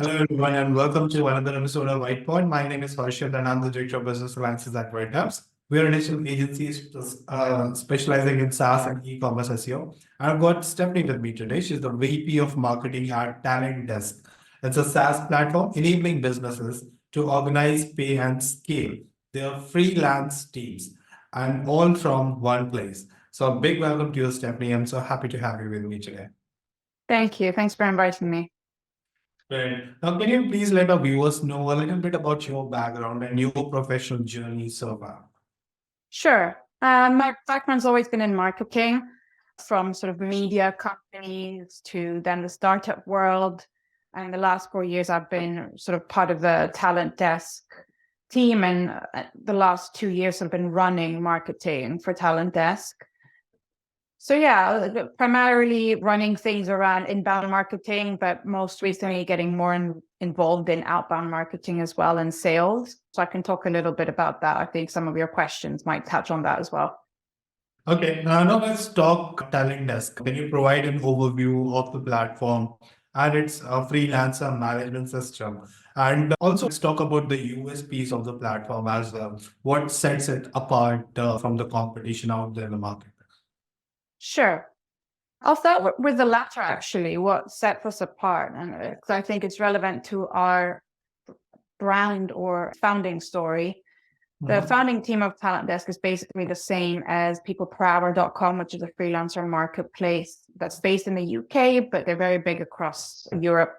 Hello, everyone, and welcome to another episode of White Point. My name is Harshit, and I'm the Director of Business Alliances at White House. We are a digital agency specializing in SaaS and e-commerce SEO. I've got Stephanie with me today. She's the VP of Marketing at Talent Desk. It's a SaaS platform enabling businesses to organize, pay, and scale their freelance teams, and all from one place. So, a big welcome to you, Stephanie. I'm so happy to have you with me today. Thank you. Thanks for inviting me. Right. Now, can you please let our viewers know a little bit about your background and your professional journey so far? Sure. My background's always been in marketing, from sort of media companies to then the startup world. And the last 4 years, I've been sort of part of the Talent Desk team. And the last 2 years, I've been running marketing for Talent Desk. So yeah, primarily running things around inbound marketing, but most recently getting more involved in outbound marketing as well and sales. So I can talk a little bit about that. I think some of your questions might touch on that as well. Okay, now let's talk Talent Desk. Can you provide an overview of the platform and its freelancer management system? And also, let's talk about the USPs of the platform as well. What sets it apart from the competition out there in the market? Sure. I'll start with the latter, actually, what sets us apart. And I think it's relevant to our brand or founding story. The founding team of Talent Desk is basically the same as peopleperhour.com, which is a freelancer marketplace that's based in the UK, but they're very big across Europe.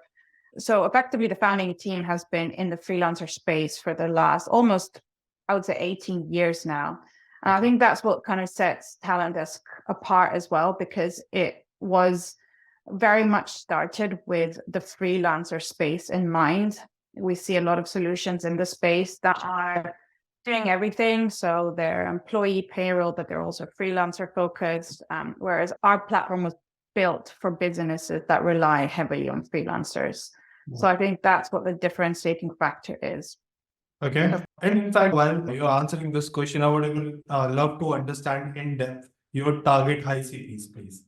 So effectively, the founding team has been in the freelancer space for the last almost, I would say, 18 years now. And I think that's what kind of sets Talent Desk apart as well, because it was very much started with the freelancer space in mind. We see a lot of solutions in the space that are doing everything. So they're employee payroll, but they're also freelancer focused. Whereas our platform was built for businesses that rely heavily on freelancers. So I think that's what the differentiating factor is. Okay. And in fact, while you're answering this question, I would even love to understand in depth your target ICPs, please.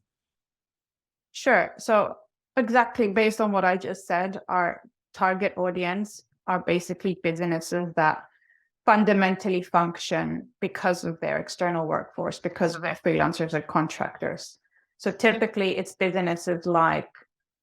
Sure. So exactly based on what I just said, our target audience are basically businesses that fundamentally function because of their external workforce, because of their freelancers and contractors. So typically it's businesses like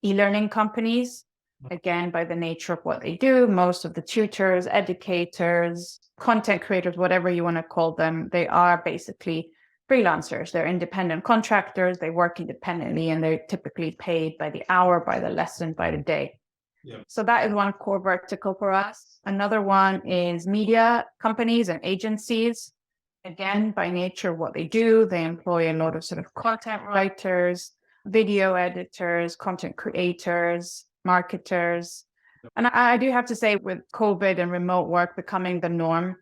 e-learning companies, again, by the nature of what they do, most of the tutors, educators, content creators, whatever you want to call them, they are basically freelancers. They're independent contractors, they work independently, and they're typically paid by the hour, by the lesson, by the day. Yeah. So that is one core vertical for us. Another one is media companies and agencies. Again, by nature of what they do, they employ a lot of sort of content writers, video editors, content creators, marketers. And I do have to say, with COVID and remote work becoming the norm,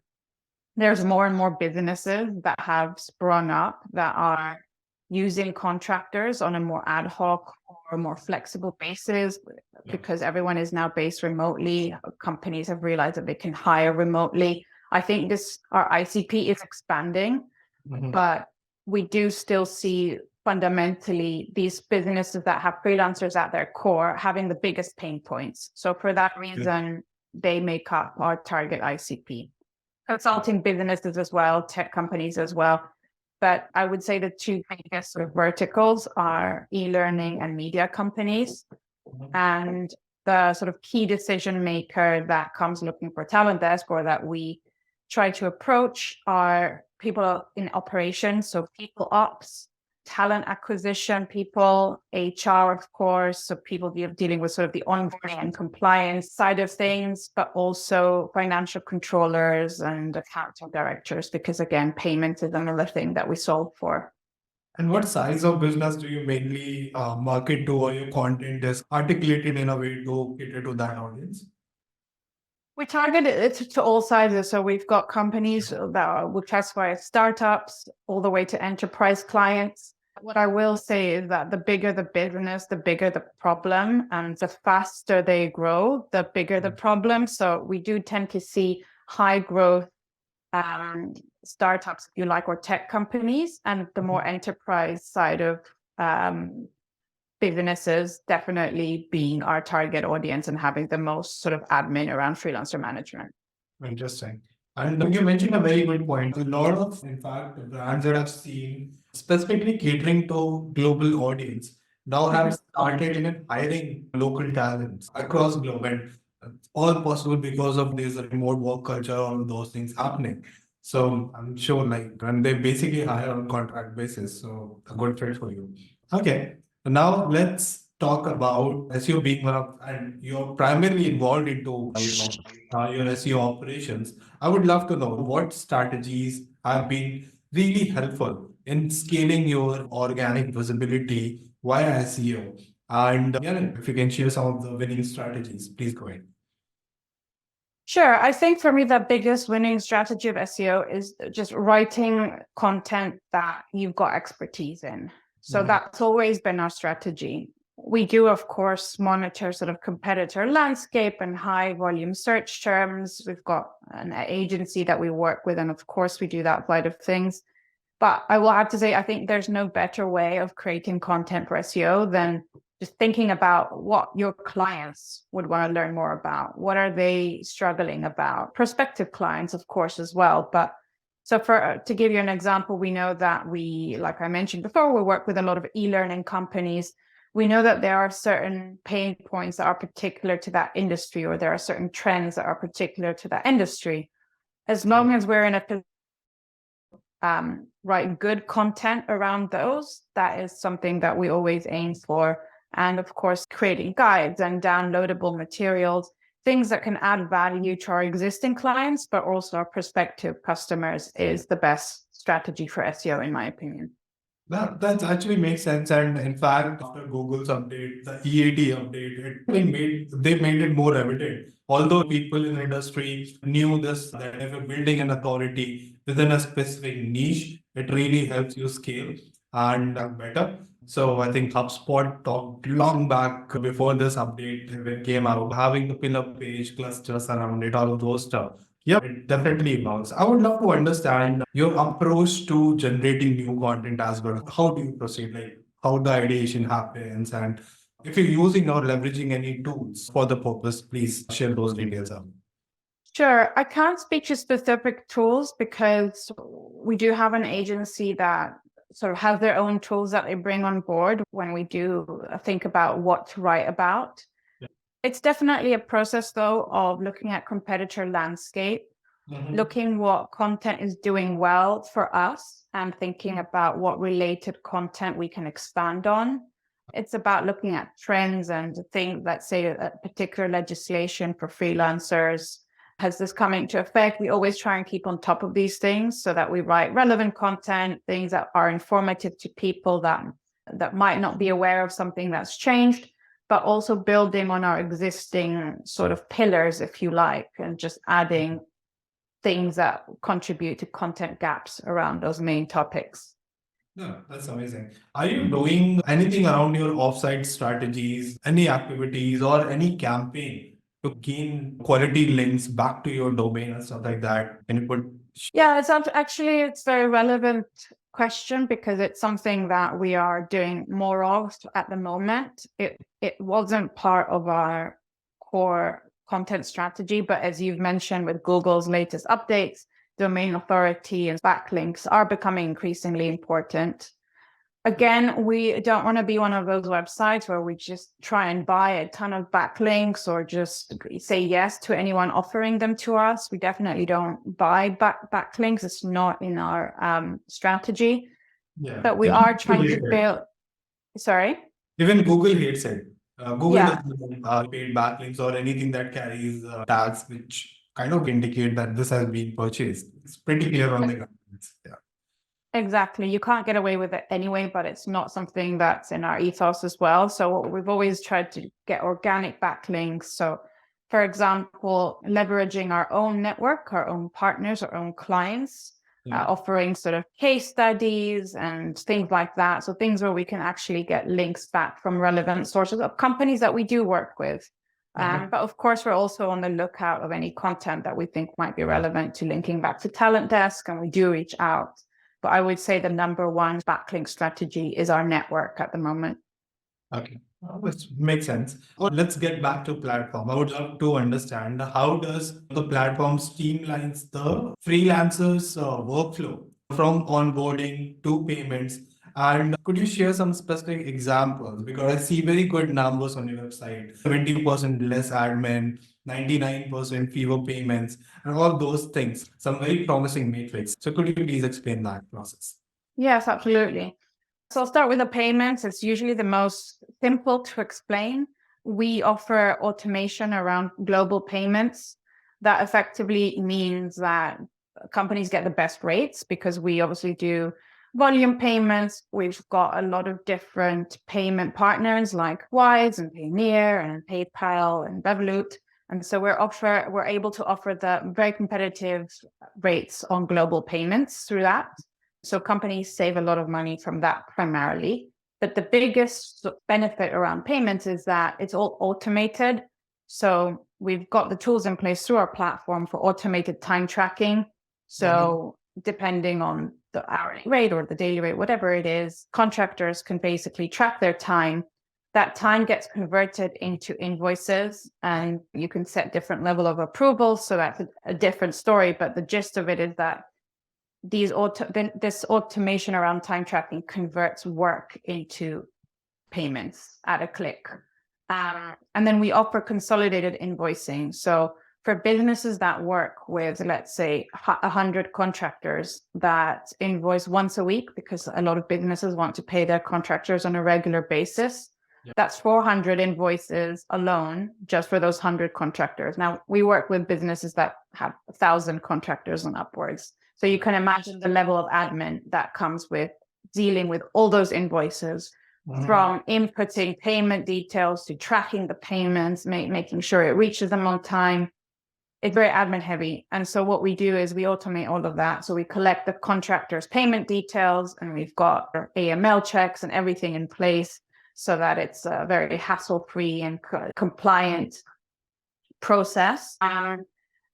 there's more and more businesses that have sprung up that are using contractors on a more ad hoc or more flexible basis, because everyone is now based remotely. Companies have realized that they can hire remotely. I think our ICP is expanding, but we do still see fundamentally these businesses that have freelancers at their core having the biggest pain points. So for that reason, they make up our target ICP. Consulting businesses as well, tech companies as well. But I would say the two biggest sort of verticals are e-learning and media companies. And the sort of key decision maker that comes looking for Talent Desk, or that we try to approach, are people in operations, so people ops, talent acquisition people, HR, of course, so people dealing with sort of the onboarding and compliance side of things, but also financial controllers and accounting directors, because again, payment is another thing that we solve for. And what size of business do you mainly market to, or your content is articulated in a way to cater to that audience? We target it to all sizes. So we've got companies that we classify as startups all the way to enterprise clients. What I will say is that the bigger the business, the bigger the problem, and the faster they grow, the bigger the problem. So we do tend to see high growth startups, if you like, or tech companies, and the more enterprise side of businesses definitely being our target audience and having the most sort of admin around freelancer management. Interesting. And you mentioned a very good point. A lot of, in fact, brands that I've seen specifically catering to global audience now have started even hiring local talents across globe, and all possible because of this remote work culture, all of those things happening. So I'm sure, like, and they basically hire on contract basis. So a good fit for you. Okay. Now let's talk about SEO being one of, and you're primarily involved into your SEO operations. I would love to know what strategies have been really helpful in scaling your organic visibility via SEO. And yeah, if you can share some of the winning strategies, please go ahead. Sure. I think for me, the biggest winning strategy of SEO is just writing content that you've got expertise in. So that's always been our strategy. We do, of course, monitor sort of competitor landscape and high volume search terms. We've got an agency that we work with, and of course, we do that side of things. But I will have to say, I think there's no better way of creating content for SEO than just thinking about what your clients would want to learn more about. What are they struggling about? Prospective clients, of course, as well. But so to give you an example, we know that like I mentioned before, we work with a lot of e-learning companies. We know that there are certain pain points that are particular to that industry, or there are certain trends that are particular to that industry. As long as we're in a write good content around those, that is something that we always aim for. And of course, creating guides and downloadable materials, things that can add value to our existing clients, but also our prospective customers, is the best strategy for SEO, in my opinion. That actually makes sense. And in fact, after Google's update, the EAT update, they made it more evident. Although people in the industry knew this, that if you're building an authority within a specific niche, it really helps you scale and better. So I think HubSpot talked long back before this update even came out, having the pillar page clusters around it, all of those stuff. Yeah, it definitely evolves. I would love to understand your approach to generating new content as well. How do you proceed? Like how the ideation happens, and if you're using or leveraging any tools for the purpose, please share those details out. Sure. I can't speak to specific tools because we do have an agency that sort of have their own tools that they bring on board when we do think about what to write about. It's definitely a process, though, of looking at competitor landscape, looking what content is doing well for us, and thinking about what related content we can expand on. It's about looking at trends and things, let's say a particular legislation for freelancers. Has this come into effect? We always try and keep on top of these things so that we write relevant content, things that are informative to people that might not be aware of something that's changed, but also building on our existing sort of pillars, if you like, and just adding things that contribute to content gaps around those main topics. No, that's amazing. Are you doing anything around your offsite strategies, any activities or any campaign to gain quality links back to your domain and stuff like that? Can you put? Yeah, it's a very relevant question because it's something that we are doing more of at the moment. It wasn't part of our core content strategy, but as you've mentioned, with Google's latest updates, domain authority and backlinks are becoming increasingly important. Again, we don't want to be one of those websites where we just try and buy a ton of backlinks or just say yes to anyone offering them to us. We definitely don't buy backlinks. It's not in our strategy. Yeah. But we are trying to build. Sorry? Even Google hates it. Google doesn't paid backlinks or anything that carries tags which kind of indicate that this has been purchased. It's pretty clear on the guidelines. Yeah. Exactly. You can't get away with it anyway, but it's not something that's in our ethos as well. So we've always tried to get organic backlinks. So, for example, leveraging our own network, our own partners, our own clients, offering sort of case studies and things like that. So things where we can actually get links back from relevant sources of companies that we do work with. But of course, we're also on the lookout of any content that we think might be relevant to linking back to Talent Desk, and we do reach out. But I would say the number one backlink strategy is our network at the moment. Okay, which makes sense. Let's get back to platform. I would love to understand how does the platform streamlines the freelancers workflow from onboarding to payments. And could you share some specific examples? Because I see very good numbers on your website, 70% less admin, 99% fewer payments, and all those things. Some very promising metrics. So could you please explain that process? Yes, absolutely. So I'll start with the payments. It's usually the most simple to explain. We offer automation around global payments. That effectively means that companies get the best rates because we obviously do volume payments. We've got a lot of different payment partners like Wise and Payoneer and PayPal and Revolut. And so we're able to offer the very competitive rates on global payments through that. So companies save a lot of money from that primarily. But the biggest benefit around payments is that it's all automated. So we've got the tools in place through our platform for automated time tracking. So depending on the hourly rate or the daily rate, whatever it is, contractors can basically track their time. That time gets converted into invoices and you can set different level of approval. So that's a different story. But the gist of it is that this automation around time tracking converts work into payments at a click. And then we offer consolidated invoicing. So for businesses that work with, let's say, 100 contractors that invoice once a week, because a lot of businesses want to pay their contractors on a regular basis, that's 400 invoices alone just for those 100 contractors. Now, we work with businesses that have 1,000 contractors and upwards. So you can imagine the level of admin that comes with dealing with all those invoices, from inputting payment details to tracking the payments, making sure it reaches them on time. It's very admin heavy. And so what we do is we automate all of that. So we collect the contractor's payment details and we've got our AML checks and everything in place so that it's a very hassle-free and compliant process. And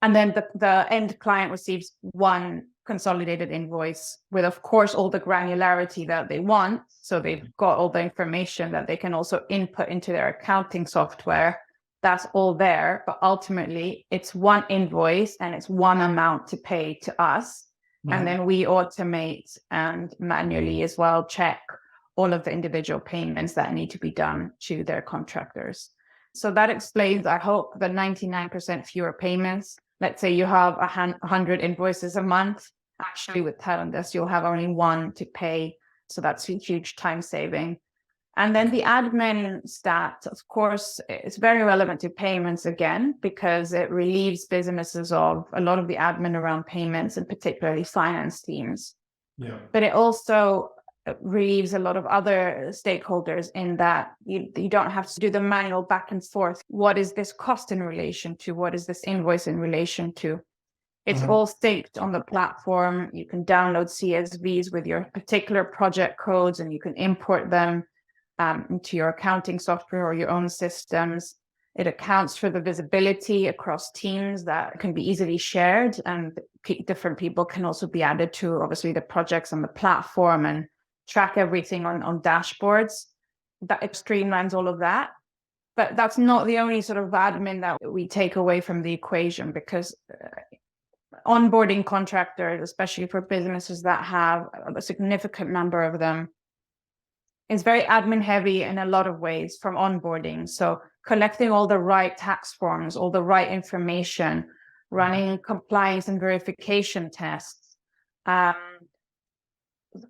then the end client receives one consolidated invoice with, of course, all the granularity that they want. So they've got all the information that they can also input into their accounting software. That's all there. But ultimately, it's one invoice and it's one amount to pay to us. And then we automate and manually as well check all of the individual payments that need to be done to their contractors. So that explains, I hope, the 99% fewer payments. Let's say you have 100 invoices a month. Actually, with Talendis, you'll have only one to pay. So that's a huge time saving. And then the admin stat, of course, is very relevant to payments again, because it relieves businesses of a lot of the admin around payments and particularly finance teams. Yeah. But it also relieves a lot of other stakeholders in that you don't have to do the manual back and forth. What is this cost in relation to? What is this invoice in relation to? It's all staked on the platform. You can download CSVs with your particular project codes and you can import them into your accounting software or your own systems. It accounts for the visibility across teams that can be easily shared, and different people can also be added to, obviously, the projects on the platform and track everything on dashboards. That it streamlines all of that. But that's not the only sort of admin that we take away from the equation, because onboarding contractors, especially for businesses that have a significant number of them, is very admin heavy in a lot of ways from onboarding. So collecting all the right tax forms, all the right information, running compliance and verification tests,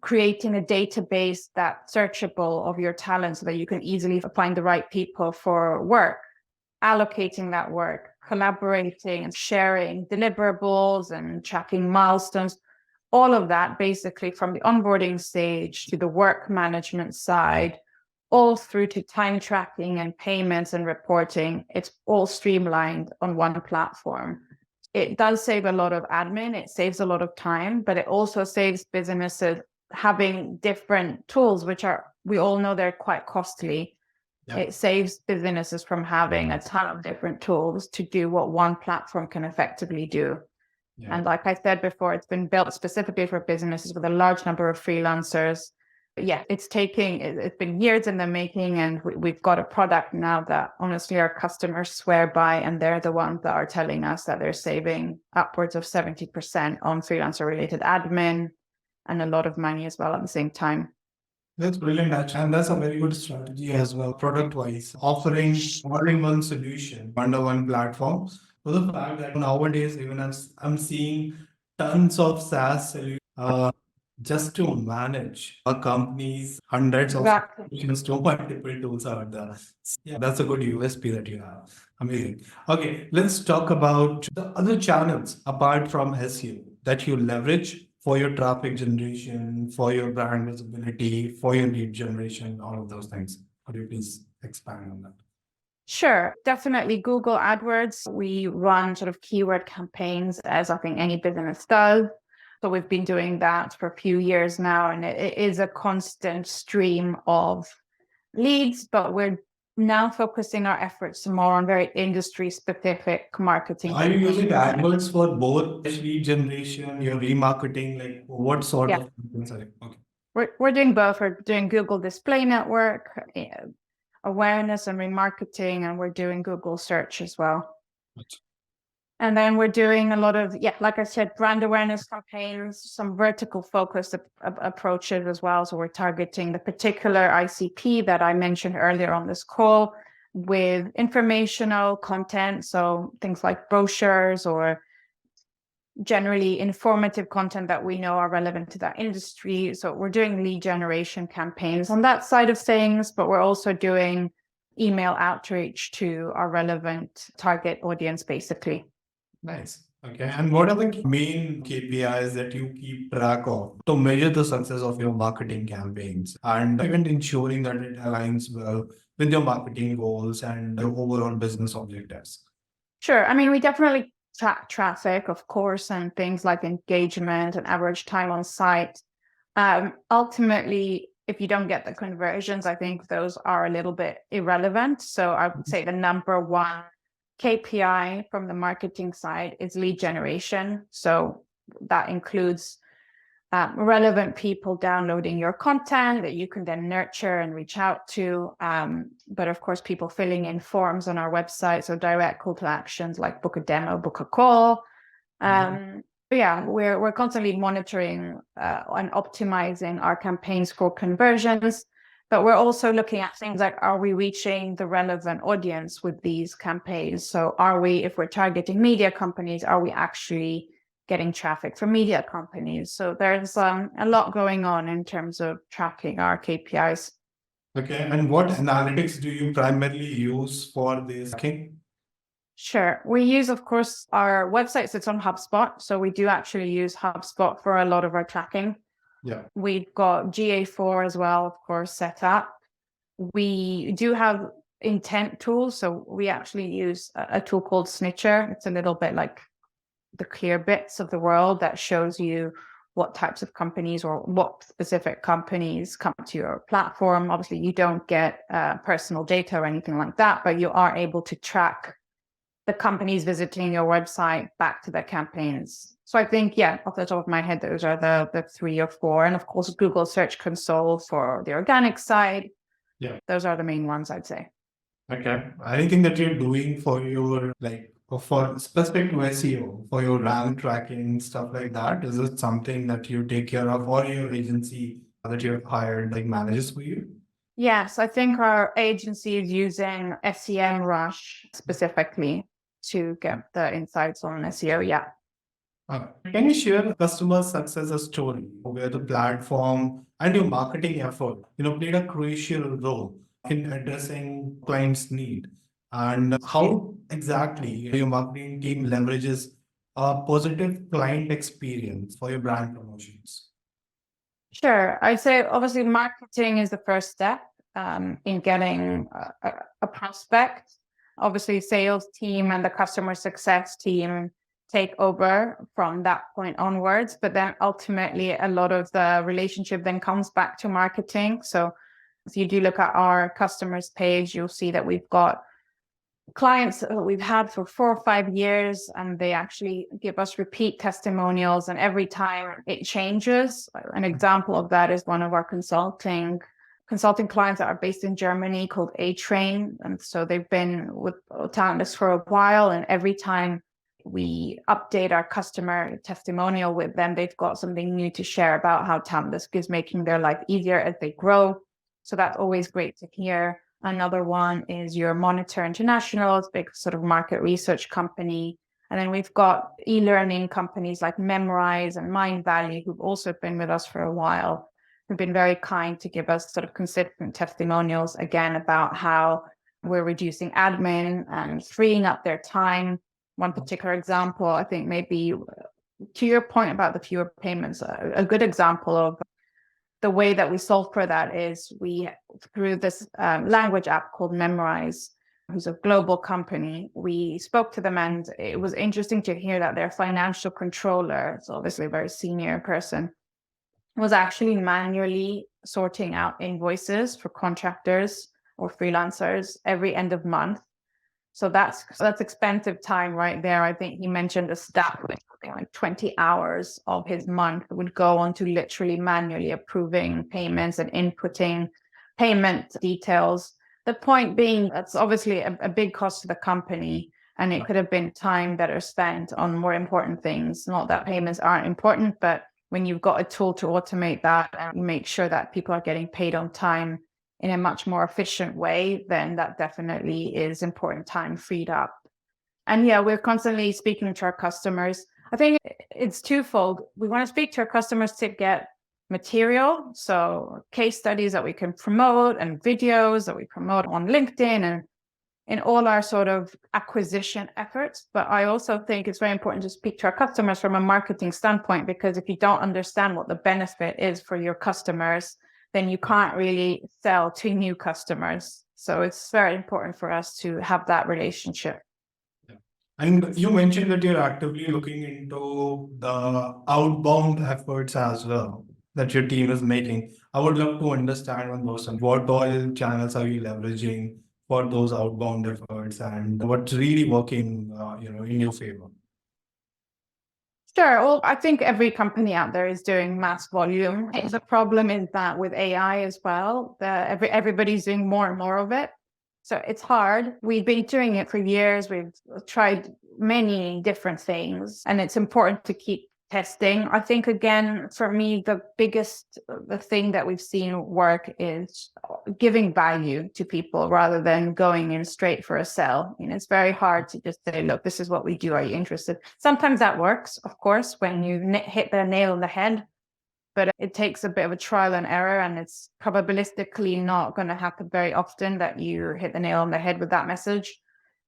creating a database that's searchable of your talent so that you can easily find the right people for work, allocating that work, collaborating and sharing deliverables and tracking milestones. All of that basically from the onboarding stage to the work management side, all through to time tracking and payments and reporting. It's all streamlined on one platform. It does save a lot of admin, it saves a lot of time, but it also saves businesses having different tools, which we all know they're quite costly. Yeah. It saves businesses from having a ton of different tools to do what one platform can effectively do. Yeah. And like I said before, it's been built specifically for businesses with a large number of freelancers. Yeah, it's been years in the making, and we've got a product now that honestly our customers swear by, and they're the ones that are telling us that they're saving upwards of 70% on freelancer related admin and a lot of money as well at the same time. That's brilliant, Ash. And that's a very good strategy as well, product wise, offering all-in-one solution under one platform. So the fact that nowadays, even as I'm seeing tons of SaaS solutions just to manage a company's hundreds of Exactly. solutions to multiple tools out there. Yeah, that's a good USP that you have. Amazing. Okay, let's talk about the other channels apart from SEO that you leverage for your traffic generation, for your brand visibility, for your lead generation, all of those things. Could you please expand on that? Sure, definitely Google AdWords. We run sort of keyword campaigns, as I think any business does. So we've been doing that for a few years now, and it is a constant stream of leads, but we're now focusing our efforts more on very industry specific marketing. Are you using AdWords for both lead generation, your remarketing, like what sort Yeah. of? Sorry. Okay. We're doing both. We're doing Google Display Network, awareness and remarketing, and we're doing Google search as well. Gotcha. And then we're doing a lot of, like I said, brand awareness campaigns, some vertical focused approaches as well. So we're targeting the particular ICP that I mentioned earlier on this call with informational content. So things like brochures or generally informative content that we know are relevant to that industry. So we're doing lead generation campaigns on that side of things, but we're also doing email outreach to our relevant target audience, basically. Nice. Okay. And what are the main KPIs that you keep track of to measure the success of your marketing campaigns and even ensuring that it aligns well with your marketing goals and your overall business objectives? Sure. I mean, we definitely track traffic, of course, and things like engagement and average time on site. Ultimately, if you don't get the conversions, I think those are a little bit irrelevant. So I would say the number one KPI from the marketing side is lead generation. So that includes relevant people downloading your content that you can then nurture and reach out to. But of course, people filling in forms on our website. So direct call to actions like book a demo, book a call. But yeah, we're constantly monitoring and optimizing our campaigns for conversions. But we're also looking at things like, are we reaching the relevant audience with these campaigns? So if we're targeting media companies, are we actually getting traffic from media companies? So there's a lot going on in terms of tracking our KPIs. Okay. And what analytics do you primarily use for this tracking? Sure. We use, of course, our website sits on HubSpot. So we do actually use HubSpot for a lot of our tracking. Yeah. We've got GA4 as well, of course, set up. We do have intent tools. So we actually use a tool called Snitcher. It's a little bit like the Clearbits of the world that shows you what types of companies or what specific companies come to your platform. Obviously, you don't get personal data or anything like that, but you are able to track the companies visiting your website back to their campaigns. So I think, off the top of my head, those are the 3 or 4. And of course, Google Search Console for the organic side. Yeah. Those are the main ones, I'd say. Okay. Anything that you're doing for your, for specific to SEO, for your RAM tracking, stuff like that, is it something that you take care of or your agency that you've hired, manages for you? Yes, I think our agency is using SEMrush specifically to get the insights on SEO. Yeah. Can you share a customer success story where the platform and your marketing effort, played a crucial role in addressing clients' need, and how exactly your marketing team leverages a positive client experience for your brand promotions? Sure. I'd say obviously marketing is the first step in getting a prospect. Obviously, sales team and the customer success team take over from that point onwards, but then ultimately a lot of the relationship then comes back to marketing. So if you do look at our customers page, you'll see that we've got clients that we've had for 4 or 5 years, and they actually give us repeat testimonials, and every time it changes. An example of that is one of our consulting clients that are based in Germany called A-Train. And so they've been with Talentless for a while, and every time we update our customer testimonial with them, they've got something new to share about how Talentless is making their life easier as they grow. So that's always great to hear. Another one is your Monitor International, it's a big sort of market research company. And then we've got e-learning companies like Memrise and Mindvalley, who've also been with us for a while, who've been very kind to give us sort of consistent testimonials, again, about how we're reducing admin and freeing up their time. One particular example, I think maybe to your point about the fewer payments, a good example of the way that we solve for that is through this language app called Memrise, who's a global company. We spoke to them, and it was interesting to hear that their financial controller, so obviously a very senior person, was actually manually sorting out invoices for contractors or freelancers every end of month. So that's expensive time right there. I think he mentioned a stat like 20 hours of his month would go on to literally manually approving payments and inputting payment details. The point being, that's obviously a big cost to the company, and it could have been time better spent on more important things. Not that payments aren't important, but when you've got a tool to automate that and make sure that people are getting paid on time in a much more efficient way, then that definitely is important time freed up. And yeah, we're constantly speaking to our customers. I think it's twofold. We want to speak to our customers to get material, so case studies that we can promote and videos that we promote on LinkedIn and in all our sort of acquisition efforts. But I also think it's very important to speak to our customers from a marketing standpoint, because if you don't understand what the benefit is for your customers, then you can't really sell to new customers. So it's very important for us to have that relationship. And you mentioned that you're actively looking into the outbound efforts as well that your team is making. I would love to understand on those, and what all channels are you leveraging for those outbound efforts, and what's really working, in your favor. Sure. Well, I think every company out there is doing mass volume. The problem is that with AI as well, everybody's doing more and more of it. So it's hard. We've been doing it for years. We've tried many different things, and it's important to keep testing. I think, again, for me, the thing that we've seen work is giving value to people rather than going in straight for a sell. It's very hard to just say, look, this is what we do. Are you interested? Sometimes that works, of course, when you hit the nail on the head, but it takes a bit of a trial and error, and it's probabilistically not going to happen very often that you hit the nail on the head with that message.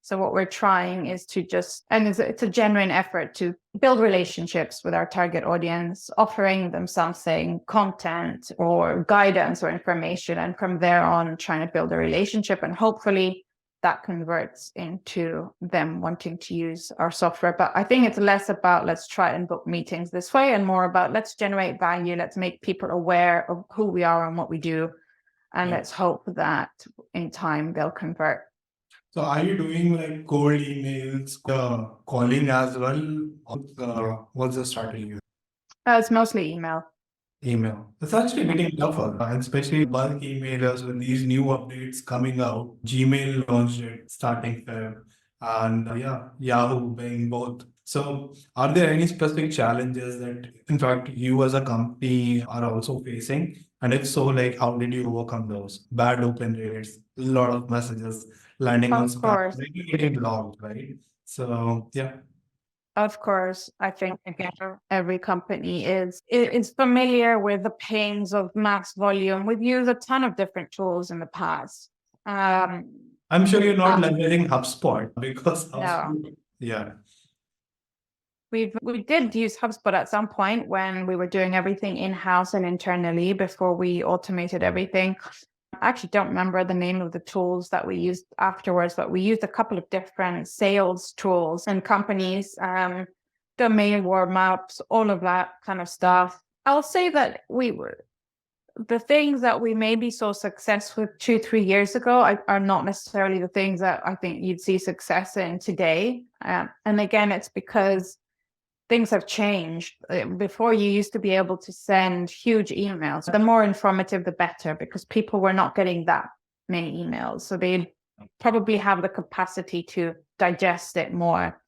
So what we're trying is to it's a genuine effort to build relationships with our target audience, offering them something, content or guidance or information, and from there on trying to build a relationship, and hopefully that converts into them wanting to use our software. But I think it's less about let's try and book meetings this way, and more about let's generate value, let's make people aware of who we are and what we do, and let's hope that in time they'll convert. So are you doing like cold emails, calling as well? What's the strategy? It's mostly email. Email. It's actually getting tougher, and especially bulk emailers with these new updates coming out. Gmail launched it starting Feb, and Yahoo being both. So are there any specific challenges that, in fact, you as a company are also facing? And if so, like, how did you overcome those? Bad open rates, a lot of messages landing on spam, course. getting blocked, right? So yeah. Of course, I think again, every company is familiar with the pains of mass volume. We've used a ton of different tools in the past. I'm sure you're not leveraging HubSpot because no. We did use HubSpot at some point when we were doing everything in-house and internally before we automated everything. I actually don't remember the name of the tools that we used afterwards, but we used a couple of different sales tools and companies, domain warm-ups, all of that kind of stuff. I'll say that the things that we maybe saw success with 2-3 years ago are not necessarily the things that I think you'd see success in today. And again, it's because things have changed. Before, you used to be able to send huge emails. The more informative, the better, because people were not getting that many emails. So they probably have the capacity to digest it more.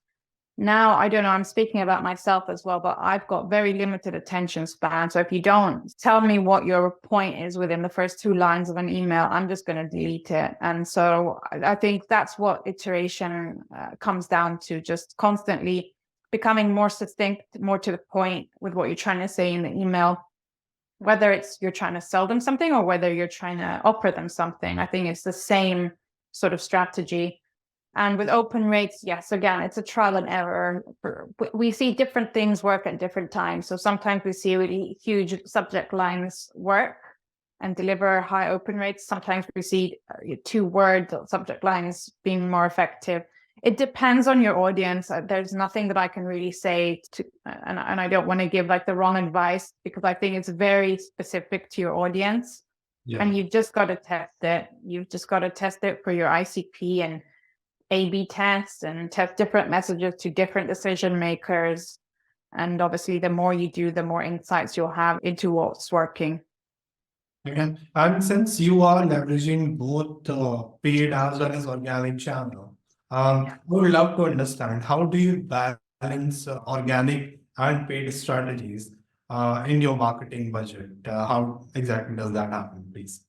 Now, I don't know, I'm speaking about myself as well, but I've got very limited attention span. So if you don't tell me what your point is within the first 2 lines of an email, I'm just going to delete it. And so I think that's what iteration comes down to, just constantly becoming more succinct, more to the point with what you're trying to say in the email, whether it's you're trying to sell them something or whether you're trying to offer them something. I think it's the same sort of strategy. And with open rates, yes, again, it's a trial and error. We see different things work at different times. So sometimes we see really huge subject lines work and deliver high open rates. Sometimes we see 2-word subject lines being more effective. It depends on your audience. There's nothing that I can really say to, and I don't want to give like the wrong advice, because I think it's very specific to your audience. Yeah. And you've just got to test it. You've just got to test it for your ICP and A/B test and test different messages to different decision makers. And obviously, the more you do, the more insights you'll have into what's working. Again, and since you are leveraging both paid as well as organic channel, I would love to understand, how do you balance organic and paid strategies in your marketing budget? How exactly does that happen, please?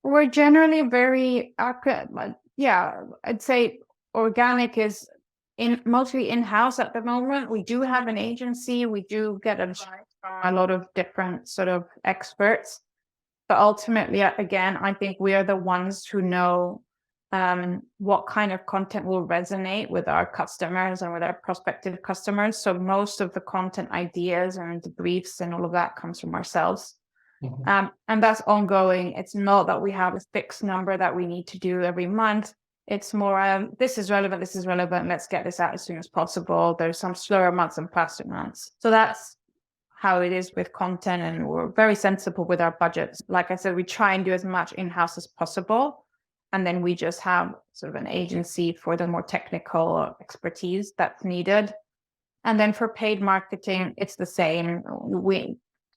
We're generally very accurate, but yeah, I'd say organic is mostly in-house at the moment. We do have an agency. We do get advice from a lot of different sort of experts. But ultimately, again, I think we are the ones who know what kind of content will resonate with our customers and with our prospective customers. So most of the content ideas and the briefs and all of that comes from ourselves. Mhm. And that's ongoing. It's not that we have a fixed number that we need to do every month. It's more, this is relevant, let's get this out as soon as possible. There's some slower months and faster months. So that's how it is with content, and we're very sensible with our budgets. Like I said, we try and do as much in-house as possible. And then we just have sort of an agency for the more technical expertise that's needed. And then for paid marketing, it's the same.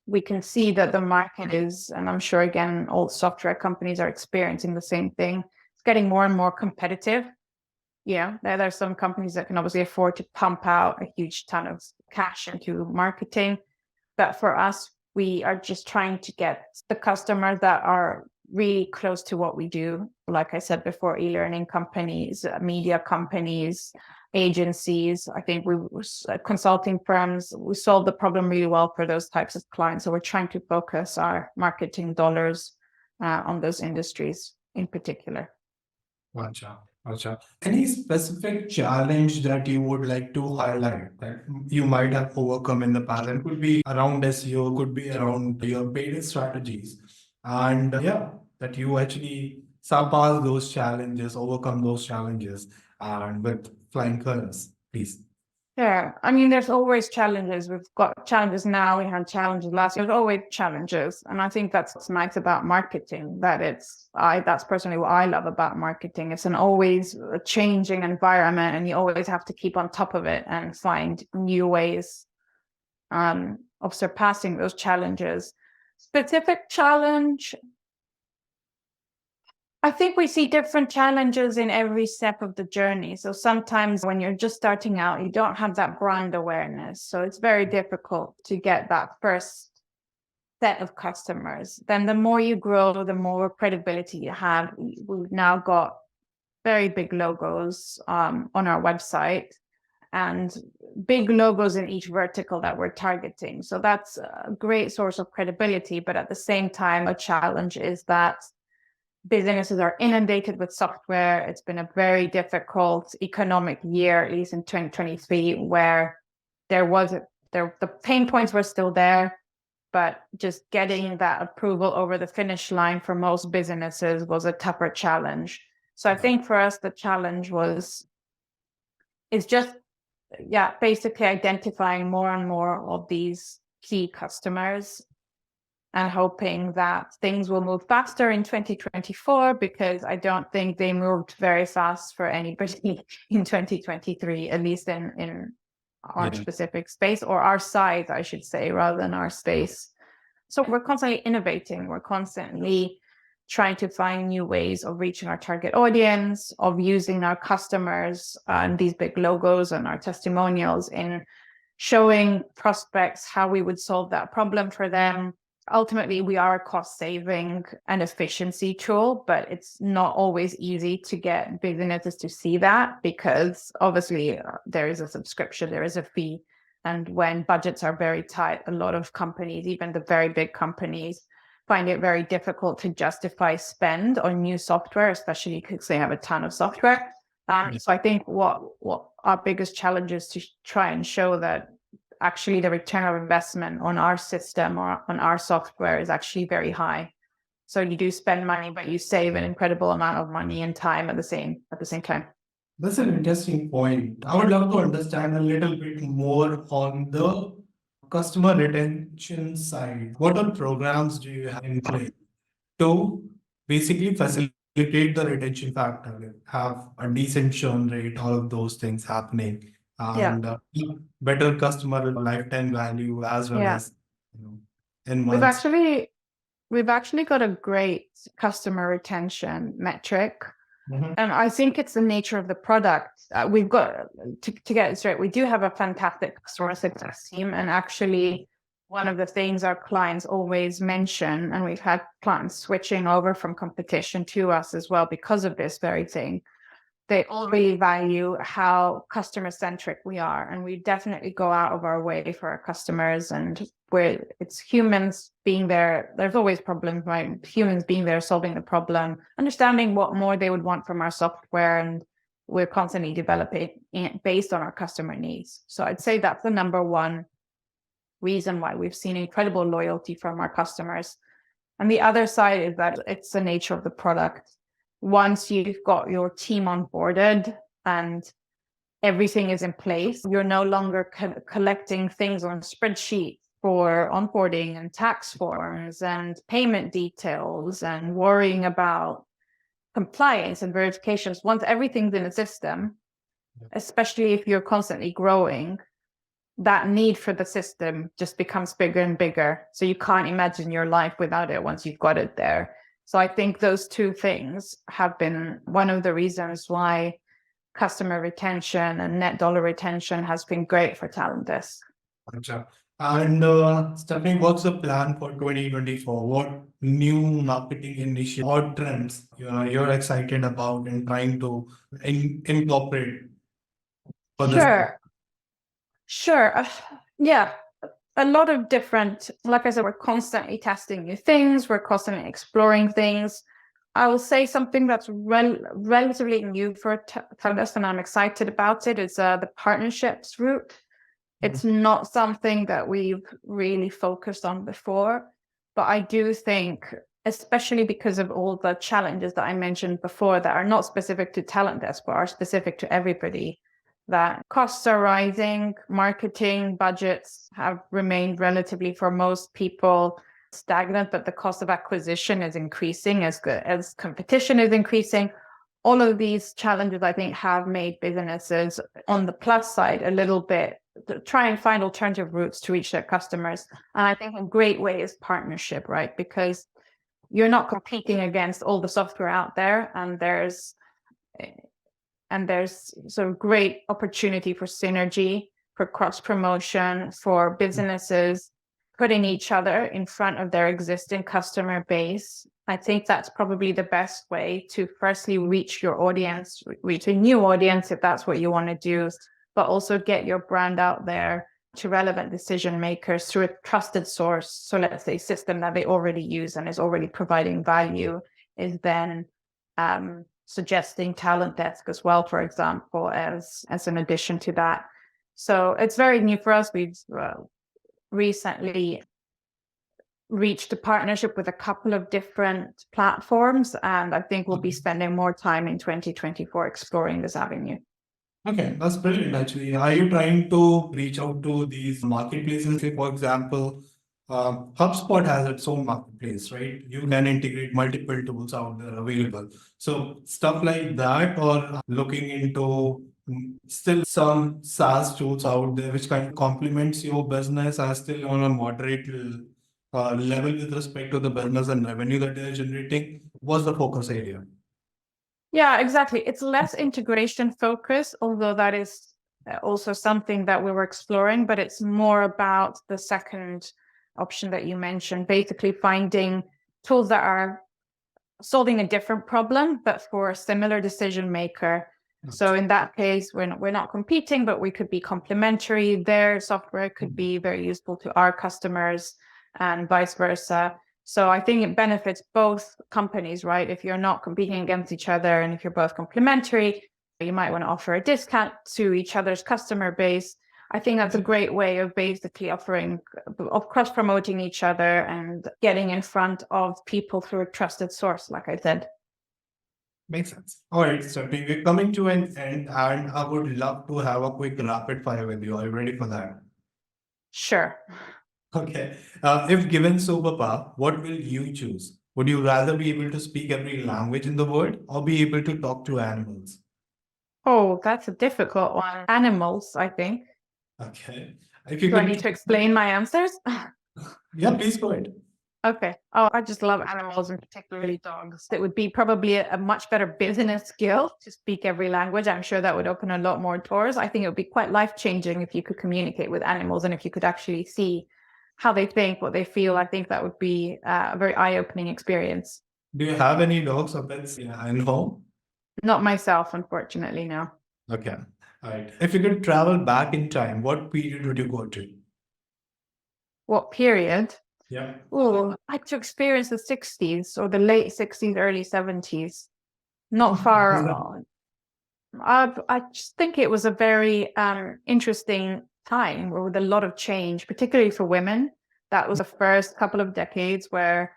We can see that the market is, and I'm sure, again, all software companies are experiencing the same thing. It's getting more and more competitive. Yeah, there are some companies that can obviously afford to pump out a huge ton of cash into marketing. But for us, we are just trying to get the customers that are really close to what we do. Like I said before, e-learning companies, media companies, agencies. I think consulting firms, we solve the problem really well for those types of clients. So we're trying to focus our marketing dollars on those industries in particular. Gotcha. Gotcha. Any specific challenge that you would like to highlight that you might have overcome in the past? It could be around SEO, could be around your paid strategies. And yeah, that you actually surpass those challenges, overcome those challenges, and with flying colors, please. Yeah, I mean, there's always challenges. We've got challenges now. We had challenges last year. There's always challenges, and I think that's what's nice about marketing. That's personally what I love about marketing. It's an always changing environment, and you always have to keep on top of it and find new ways of surpassing those challenges. Specific challenge, I think we see different challenges in every step of the journey. So sometimes when you're just starting out, you don't have that brand awareness. So it's very difficult to get that first set of customers. Then the more you grow, the more credibility you have. We've now got very big logos on our website, and big logos in each vertical that we're targeting. So that's a great source of credibility. But at the same time, a challenge is that businesses are inundated with software. It's been a very difficult economic year, at least in 2023, where the pain points were still there, but just getting that approval over the finish line for most businesses was a tougher challenge. So I think for us, the challenge is just, basically identifying more and more of these key customers and hoping that things will move faster in 2024, because I don't think they moved very fast for anybody in 2023, at least in our specific space, or our size, I should say, rather than our space. So we're constantly innovating. We're constantly trying to find new ways of reaching our target audience, of using our customers and these big logos and our testimonials in showing prospects how we would solve that problem for them. Ultimately, we are a cost saving and efficiency tool, but it's not always easy to get businesses to see that, because obviously there is a subscription, there is a fee. And when budgets are very tight, a lot of companies, even the very big companies, find it very difficult to justify spend on new software, especially because they have a ton of software. So I think what our biggest challenge is to try and show that actually the return of investment on our system or on our software is actually very high. So you do spend money, but you save an incredible amount of money and time at the same time. That's an interesting point. I would love to understand a little bit more on the customer retention side. What all programs do you have in place to basically facilitate the retention factor, have a decent churn rate, all of those things happening, and better customer lifetime value as well as in months. We've actually got a great customer retention metric. Mhm. And I think it's the nature of the product. We've got to get it straight. We do have a fantastic customer success team. And actually, one of the things our clients always mention, and we've had clients switching over from competition to us as well because of this very thing, they all really value how customer centric we are. And we definitely go out of our way for our customers, and where it's humans being there. There's always problems, right? Humans being there, solving the problem, understanding what more they would want from our software. And we're constantly developing based on our customer needs. So I'd say that's the number one reason why we've seen incredible loyalty from our customers. And the other side is that it's the nature of the product. Once you've got your team onboarded and everything is in place, you're no longer collecting things on spreadsheets for onboarding and tax forms and payment details and worrying about compliance and verifications. Once everything's in a system, especially if you're constantly growing, that need for the system just becomes bigger and bigger. So you can't imagine your life without it once you've got it there. So I think those two things have been one of the reasons why customer retention and net dollar retention has been great for Talentes. Gotcha. And Stephanie, what's the plan for 2024? What new marketing initiatives or trends you're excited about and trying to incorporate for this? Sure. Yeah. A lot of different, like I said, we're constantly testing new things. We're constantly exploring things. I will say something that's relatively new for Talentes, and I'm excited about it, is the partnerships route. It's not something that we've really focused on before, but I do think, especially because of all the challenges that I mentioned before that are not specific to Talentes, but are specific to everybody, that costs are rising, marketing budgets have remained relatively, for most people, stagnant, but the cost of acquisition is increasing as competition is increasing. All of these challenges, I think, have made businesses on the plus side a little bit to try and find alternative routes to reach their customers. And I think a great way is partnership, right? Because you're not competing against all the software out there, and there's sort of great opportunity for synergy, for cross promotion, for businesses putting each other in front of their existing customer base. I think that's probably the best way to firstly reach your audience, reach a new audience if that's what you want to do, but also get your brand out there to relevant decision makers through a trusted source. So let's say system that they already use and is already providing value is then suggesting Talent Desk as well, for example, as an addition to that. So it's very new for us. We've recently reached a partnership with a couple of different platforms, and I think we'll be spending more time in 2024 exploring this avenue. Okay, that's brilliant actually. Are you trying to reach out to these marketplaces, for example, HubSpot has its own marketplace, right? You can integrate multiple tools out there available. So stuff like that, or looking into still some SaaS tools out there which kind of complements your business are still on a moderate level with respect to the business and revenue that they're generating. What's the focus area? Yeah, exactly. It's less integration focused, although that is also something that we were exploring, but it's more about the second option that you mentioned, basically finding tools that are solving a different problem, but for a similar decision maker. So in that case, we're not competing, but we could be complementary. Their software could be very useful to our customers and vice versa. So I think it benefits both companies, right? If you're not competing against each other and if you're both complementary, you might want to offer a discount to each other's customer base. I think that's a great way of basically of cross-promoting each other and getting in front of people through a trusted source, like I said. Makes sense. All right, so we're coming to an end, and I would love to have a quick rapid fire with you. Are you ready for that? Sure. Okay. If given superpower, what will you choose? Would you rather be able to speak every language in the world or be able to talk to animals? Oh, that's a difficult one. Animals, I think. Okay. If you Do I could, need to explain my answers? yeah, please go ahead. Okay. Oh, I just love animals and particularly dogs. It would be probably a much better business skill to speak every language. I'm sure that would open a lot more doors. I think it would be quite life-changing if you could communicate with animals and if you could actually see how they think, what they feel. I think that would be a very eye-opening experience. Do you have any dogs or pets in home? Not myself, unfortunately, no. Okay. All right. If you could travel back in time, what period would you go to? What period? Yeah. Oh, I like to experience the 60s or the late 60s, early 70s. Not far on. I just think it was a very interesting time with a lot of change, particularly for women. That was the first couple of decades where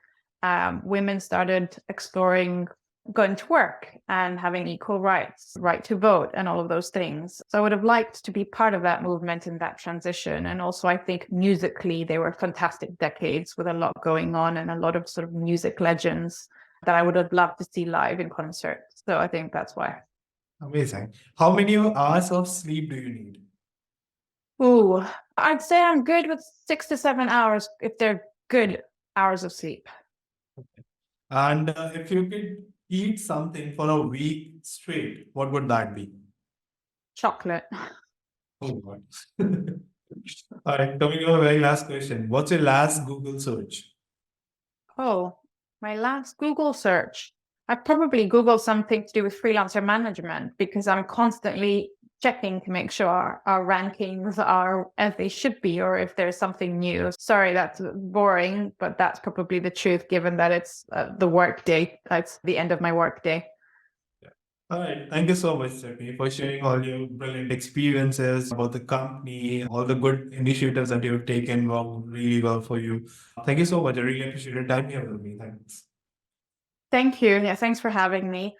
women started exploring going to work and having equal rights, right to vote, and all of those things. So I would have liked to be part of that movement and that transition. And also, I think musically, they were fantastic decades with a lot going on and a lot of sort of music legends that I would have loved to see live in concert. So I think that's why. Amazing. How many hours of sleep do you need? Ooh, I'd say I'm good with 6 to 7 hours if they're good hours of sleep. And if you could eat something for a week straight, what would that be? Chocolate. Oh God. All right, coming to our very last question. What's your last Google search? Oh, my last Google search. I probably Googled something to do with freelancer management because I'm constantly checking to make sure our rankings are as they should be or if there's something new. Sorry, that's boring, but that's probably the truth given that it's the work day. It's the end of my work day. All right. Thank you so much, Stephanie, for sharing all your brilliant experiences about the company, all the good initiatives that you've taken worked really well for you. Thank you so much. I really appreciate your time here with me. Thanks. Thank you. Yeah, thanks for having me.